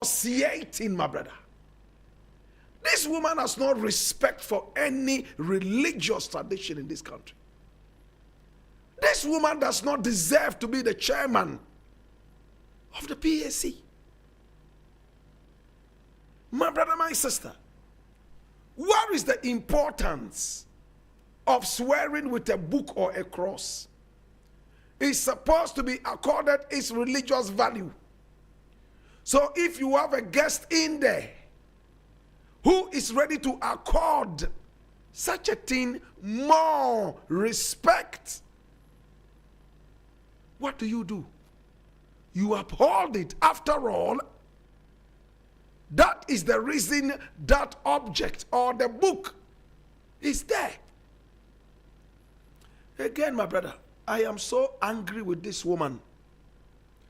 associating, my brother. This woman has no respect for any religious tradition in this country. This woman does not deserve to be the chairman of the PAC. My brother, my sister, what is the importance of swearing with a book or a cross? It's supposed to be accorded its religious value. So if you have a guest in there who is ready to accord such a thing more respect, what do? You uphold it. After all, that is the reason that object or the book is there. Again, my brother, I am so angry with this woman.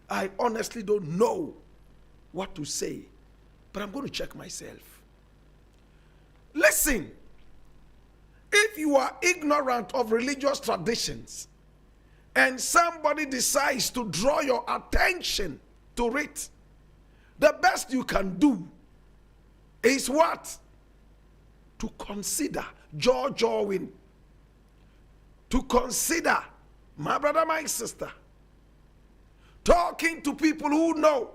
I honestly don't know what to say, but I'm going to check myself. Listen, if you are ignorant of religious traditions and somebody decides to draw your attention to it, the best you can do is what? To consider George. To consider, my brother, my sister, talking to people who know.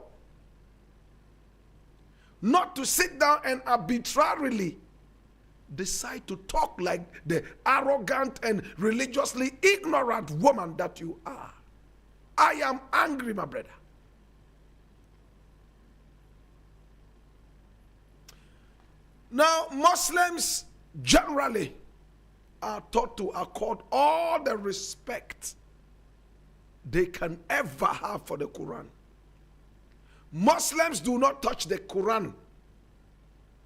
Not to sit down and arbitrarily decide to talk like the arrogant and religiously ignorant woman that you are. I am angry, my brother. Now, Muslims generally are taught to accord all the respect they can ever have for the Quran. Muslims do not touch the Quran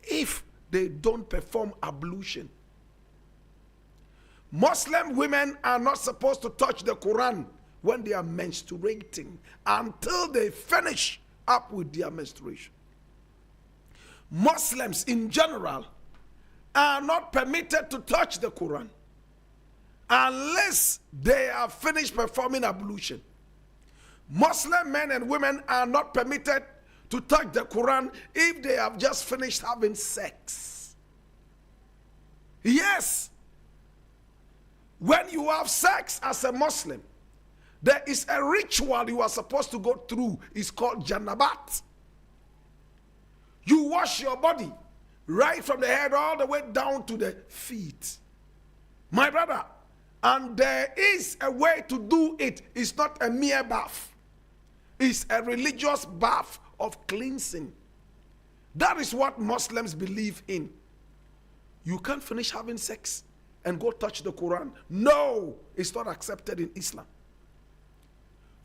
if they don't perform ablution. Muslim women are not supposed to touch the Quran when they are menstruating until they finish up with their menstruation. Muslims in general are not permitted to touch the Quran unless they have finished performing ablution. Muslim men and women are not permitted to touch the Quran if they have just finished having sex. Yes, when you have sex as a Muslim, there is a ritual you are supposed to go through. It's called Janabat. You wash your body right from the head all the way down to the feet. My brother, and there is a way to do it. It's not a mere bath. It's a religious bath of cleansing. That is what Muslims believe in. You can't finish having sex and go touch the Quran. No, it's not accepted in Islam.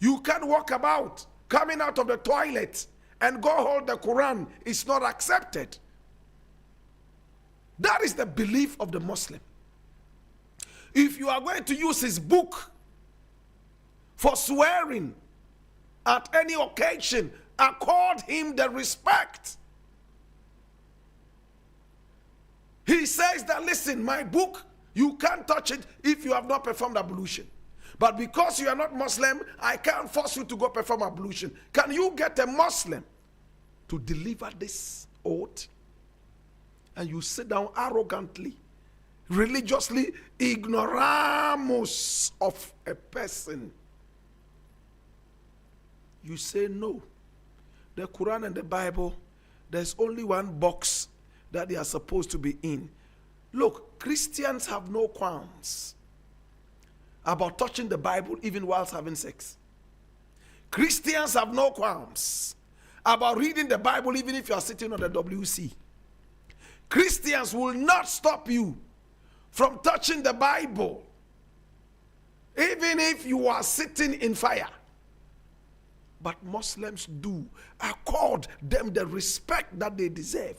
You can't walk about coming out of the toilet and go hold the Quran. It's not accepted. That is the belief of the Muslim. If you are going to use his book for swearing at any occasion, accord him the respect. He says that, listen, my book, you can't touch it if you have not performed ablution. But because you are not Muslim, I can't force you to go perform ablution. Can you get a Muslim to deliver this oath? And you sit down arrogantly, religiously ignoramus of a person. You say no. The Quran and the Bible, there's only one box that they are supposed to be in. Look, Christians have no qualms about touching the Bible even whilst having sex. Christians have no qualms about reading the Bible even if you are sitting on the WC. Christians will not stop you from touching the Bible even if you are sitting in fire. But Muslims do. Accord them the respect that they deserve.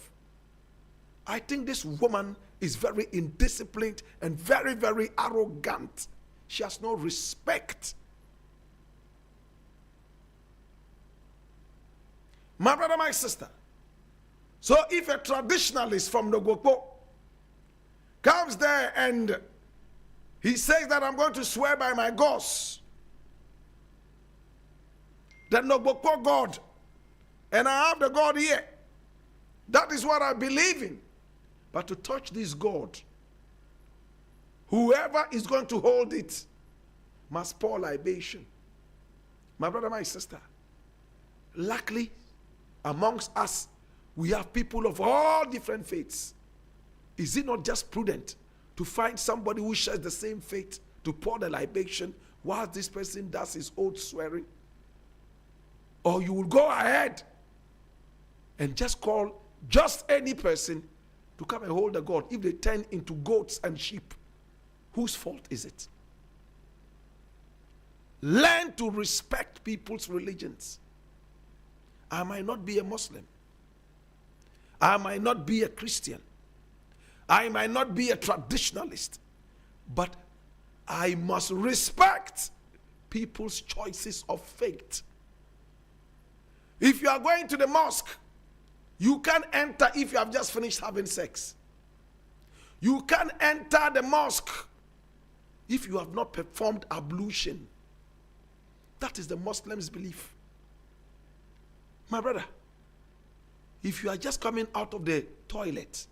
I think this woman is very indisciplined and very, very arrogant. She has no respect. My brother, my sister. So if a traditionalist from Nogokpo comes there and he says that I'm going to swear by my gods, the Nogokpo God, and I have the God here. That is what I believe in. But to touch this God, whoever is going to hold it must pour libation. My brother, my sister, luckily, amongst us, we have people of all different faiths. Is it not just prudent to find somebody who shares the same faith to pour the libation while this person does his oath swearing? Or you will go ahead and just call just any person to come and hold the God. If they turn into goats and sheep, whose fault is it? Learn to respect people's religions. I might not be a Muslim. I might not be a Christian. I might not be a traditionalist. But I must respect people's choices of faith. If you are going to the mosque, you can't enter if you have just finished having sex. You can't enter the mosque if you have not performed ablution. That is the Muslim's belief. My brother, if you are just coming out of the toilet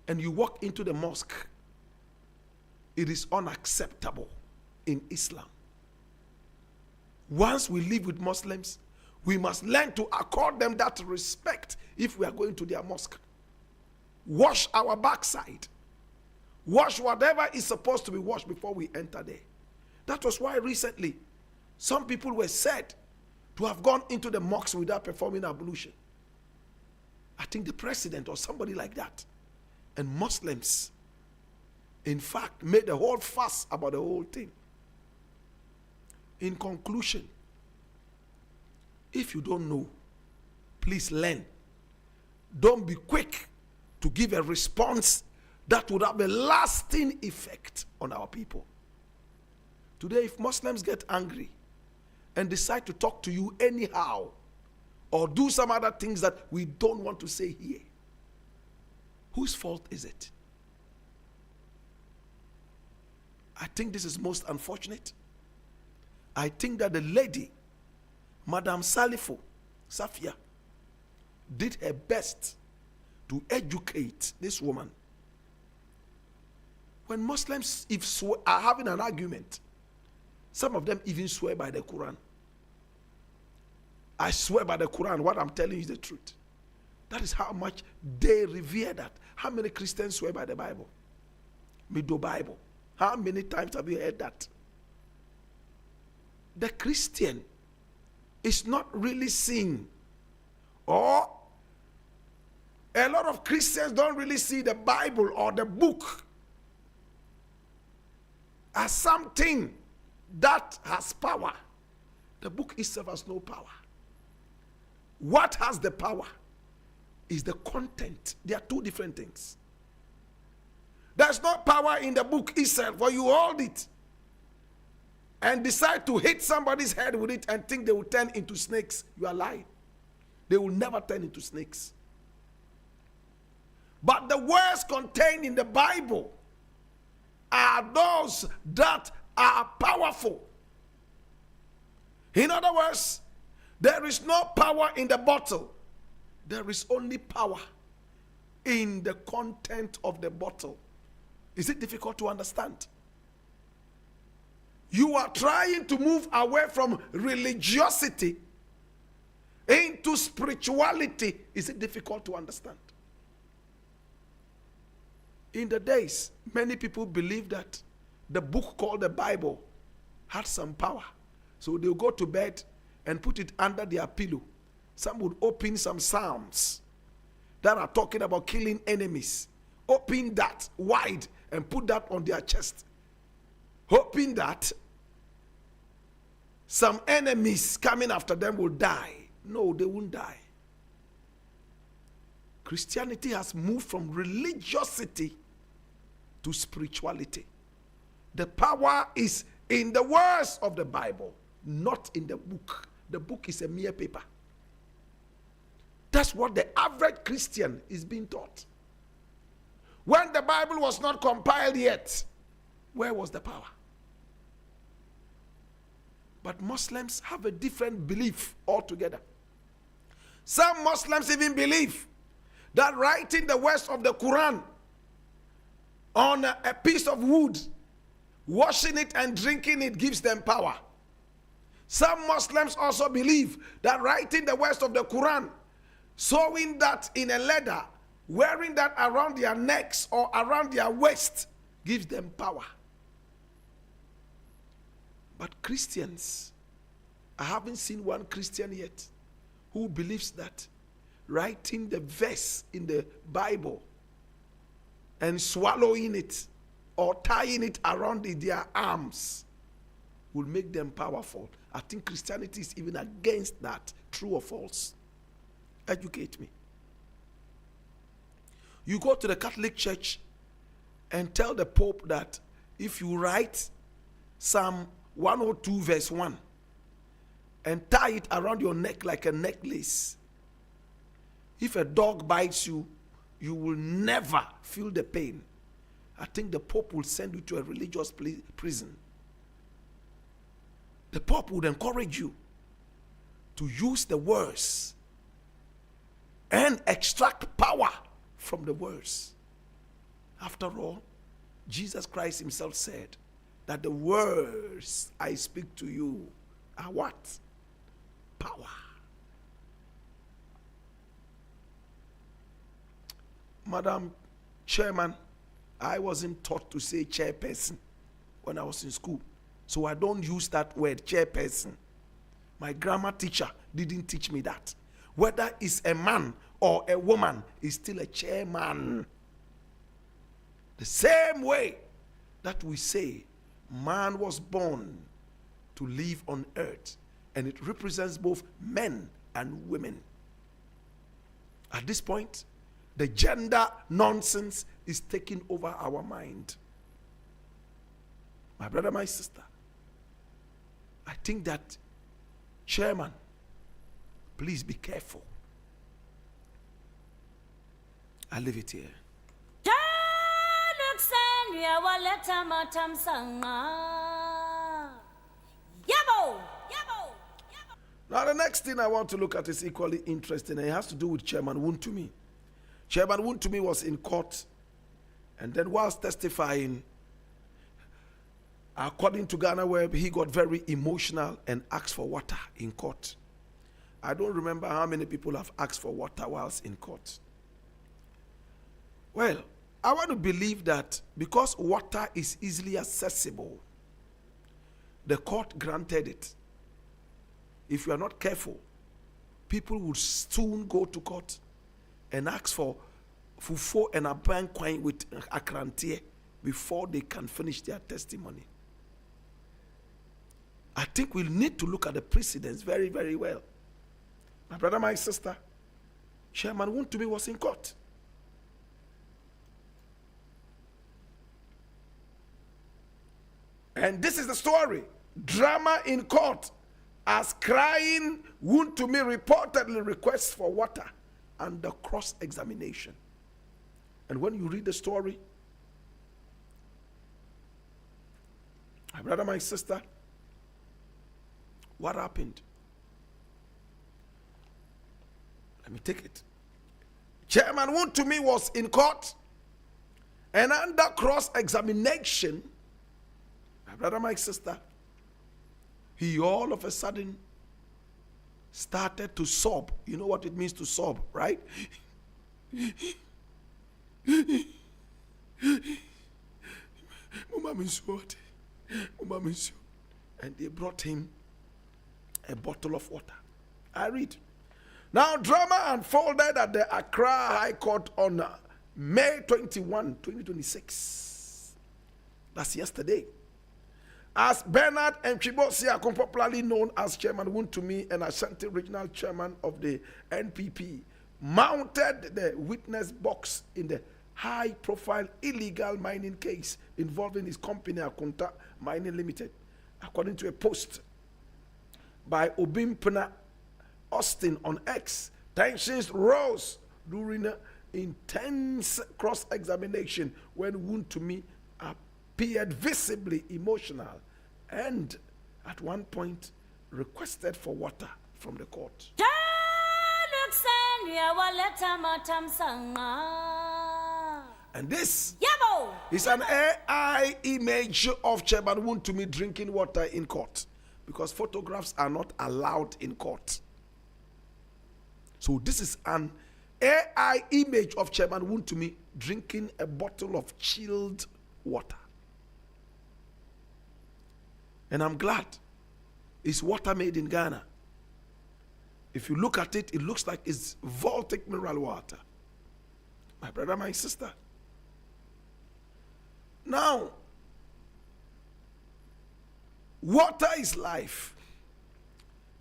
and you walk into the mosque, it is unacceptable in Islam. Once we live with Muslims, we must learn to accord them that respect if we are going to their mosque. Wash our backside. Wash whatever is supposed to be washed before we enter there. That was why recently some people were said to have gone into the mosque without performing ablution. I think the president or somebody like that. And Muslims, in fact, made a whole fuss about the whole thing. In conclusion, if you don't know, please learn. Don't be quick to give a response that would have a lasting effect on our people. Today, if Muslims get angry and decide to talk to you anyhow, or do some other things that we don't want to say here, whose fault is it? I think this is most unfortunate. I think that the lady, Madam Safia, did her best to educate this woman. When Muslims are having an argument, some of them even swear by the Quran. I swear by the Quran, what I'm telling you is the truth. That is how much they revere that. How many Christians swear by the Bible? Middle Bible. How many times have you heard that? The Christian is not really seen, or a lot of Christians don't really see the Bible or the book as something that has power. The book itself has no power. What has the power is the content. They are two different things. There's no power in the book itself, where you hold it and decide to hit somebody's head with it and think they will turn into snakes. You are lying. They will never turn into snakes. But the words contained in the Bible are those that are powerful. In other words, there is no power in the bottle. There is only power in the content of the bottle. Is it difficult to understand? You are trying to move away from religiosity into spirituality. Is it difficult to understand? In the days, many people believe that the book called the Bible had some power. So they'll go to bed and put it under their pillow. Some would open some psalms that are talking about killing enemies. Open that wide and put that on their chest, hoping that some enemies coming after them will die. No, they won't die. Christianity has moved from religiosity to spirituality. The power is in the words of the Bible, not in the book. The book is a mere paper. That's what the average Christian is being taught. When the Bible was not compiled yet, where was the power? But Muslims have a different belief altogether. Some Muslims even believe that writing the words of the Quran on a piece of wood, washing it and drinking it gives them power. Some Muslims also believe that writing the words of the Quran, sewing that in a leather, wearing that around their necks or around their waist gives them power. But Christians, I haven't seen one Christian yet who believes that writing the verse in the Bible and swallowing it or tying it around their arms will make them powerful. I think Christianity is even against that. True or false? Educate me. You go to the Catholic Church and tell the Pope that if you write Psalm 102 verse 1 and tie it around your neck like a necklace, if a dog bites you, you will never feel the pain. I think the Pope will send you to a religious prison. The Pope would encourage you to use the words and extract power from the words. After all, Jesus Christ himself said that the words I speak to you are what? Power. Madam Chairman, I wasn't taught to say chairperson when I was in school. So I don't use that word, chairperson. My grammar teacher didn't teach me that. Whether it's a man or a woman, is still a chairman. The same way that we say man was born to live on earth, and it represents both men and women. At this point, the gender nonsense is taking over our mind. My brother, my sister, I think that, chairman, please be careful. I leave it here. Now the next thing I want to look at is equally interesting, and it has to do with Chairman Wontumi. Chairman Wontumi was in court, and then whilst testifying, according to Ghana Web, he got very emotional and asked for water in court. I don't remember how many people have asked for water whilst in court. Well, I want to believe that because water is easily accessible, the court granted it. If you are not careful, people will soon go to court and ask for fufu and a bank coin with akrantie before they can finish their testimony. I think we'll need to look at the precedents very, very well. My brother, my sister, Chairman Wontumi was in court. And this is the story. Drama in court as crying Wontumi reportedly requests for water under cross-examination. And when you read the story, my brother, my sister, what happened? Let me take it. Chairman Wontumi was in court, and under cross-examination, my brother, my sister, he all of a sudden started to sob. You know what it means to sob, right? And they brought him a bottle of water. I read. Now, drama unfolded at the Accra High Court on May 21, 2026. That's yesterday. As Bernard Mchibosia, popularly known as Chairman Wontumi and Ashanti Regional Chairman of the NPP, mounted the witness box in the high-profile illegal mining case involving his company, Akunta Mining Limited. According to a post by Obimpena Austin on X, tensions rose during intense cross-examination when Wontumi appeared visibly emotional and at one point requested for water from the court. And this is an AI image of Chairman Wontumi drinking water in court, because photographs are not allowed in court. So this is an AI image of Chairman Wontumi drinking a bottle of chilled water. And I'm glad it's water made in Ghana. If you look at it, it looks like it's Voltic mineral water. My brother, my sister. Now, water is life.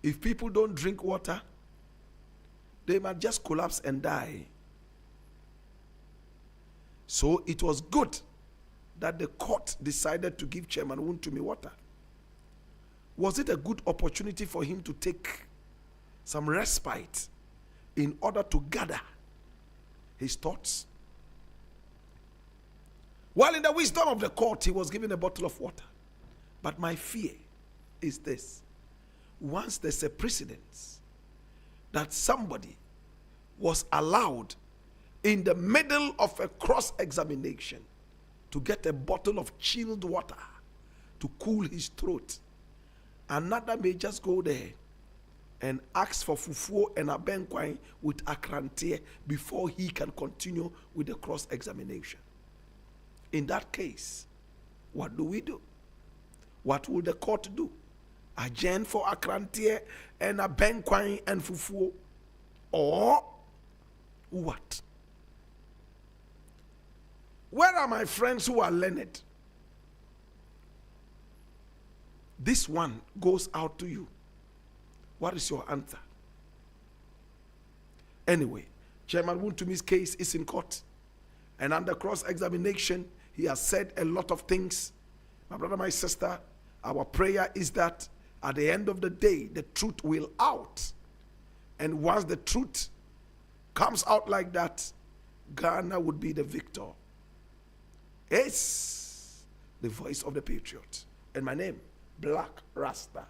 If people don't drink water, they might just collapse and die. So it was good that the court decided to give Chairman Wontumi water. Was it a good opportunity for him to take some respite in order to gather his thoughts? While in the wisdom of the court, he was given a bottle of water. But my fear is this: once there's a precedence that somebody was allowed in the middle of a cross-examination to get a bottle of chilled water to cool his throat, another may just go there and ask for fufuo and abenkwine with akrantie before he can continue with the cross-examination. In that case, what do? What will the court do? Adjourn for akrantie and abenkwine and fufuo, or what? Where are my friends who are learned? This one goes out to you. What is your answer? Anyway, Chairman Wontumi's case is in court, and under cross-examination, he has said a lot of things. My brother, my sister, our prayer is that at the end of the day, the truth will out. And once the truth comes out like that, Ghana would be the victor. It's the voice of the Patriot. And my name, Blakk Rasta.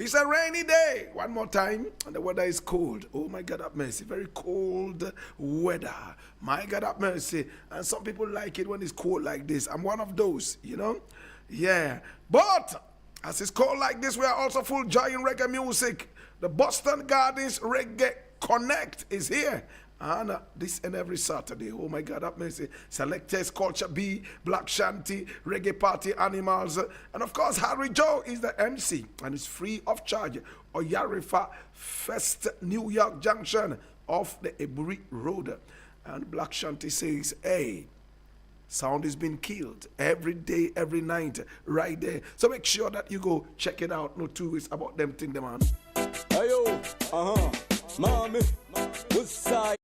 It's a rainy day. One more time. And the weather is cold. Oh my God, have mercy. Very cold weather. My God, have mercy. And some people like it when it's cold like this. I'm one of those, you know. Yeah. But as it's cold like this, we are also full joy in reggae music. The Boston Gardens Reggae Connect is here. And this and every Saturday. Oh my God, have mercy. Selectors, Culture B, Black Shanty, Reggae Party Animals. And of course, Harry Joe is the MC. And it's free of charge. Oyarifa Fest, New York Junction off the Ebury Road. And Black Shanty says, hey, sound is being killed every day, every night, right there. So make sure that you go check it out. No two ways about them thing, them man. Hey yo, mommy, what's side?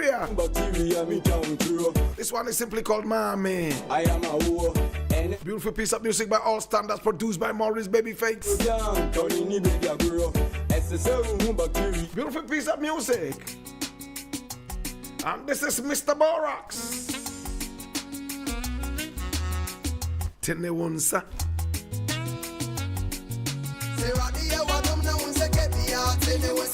Bacteria me can grow. This one is simply called Mommy. I am a whore. And Beautiful piece of music by all standards, produced by Maurice Babyface. young, Tony ni baby a grow. SSL bacteria. Beautiful piece of music. And this is Mr. Borax. Tenewunsa. Say what the hell, what them now say get the heart in the west.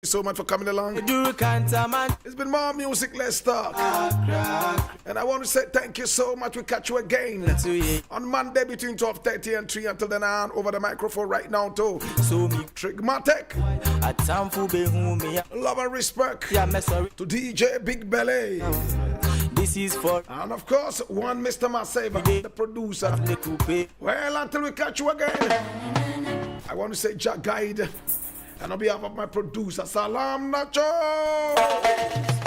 So much for coming along. It's been more music, let's talk. And I want to say thank you so much. We'll catch you again on Monday between 12:30 and 3. Until then, I'm over the microphone right now to Trigmatic. Love and respect to DJ Big Belly. This is for, and of course, one Mr. Maseva, the producer. Well, until we catch you again, I want to say Jah guide. And on behalf of my producer, Salam Nacho.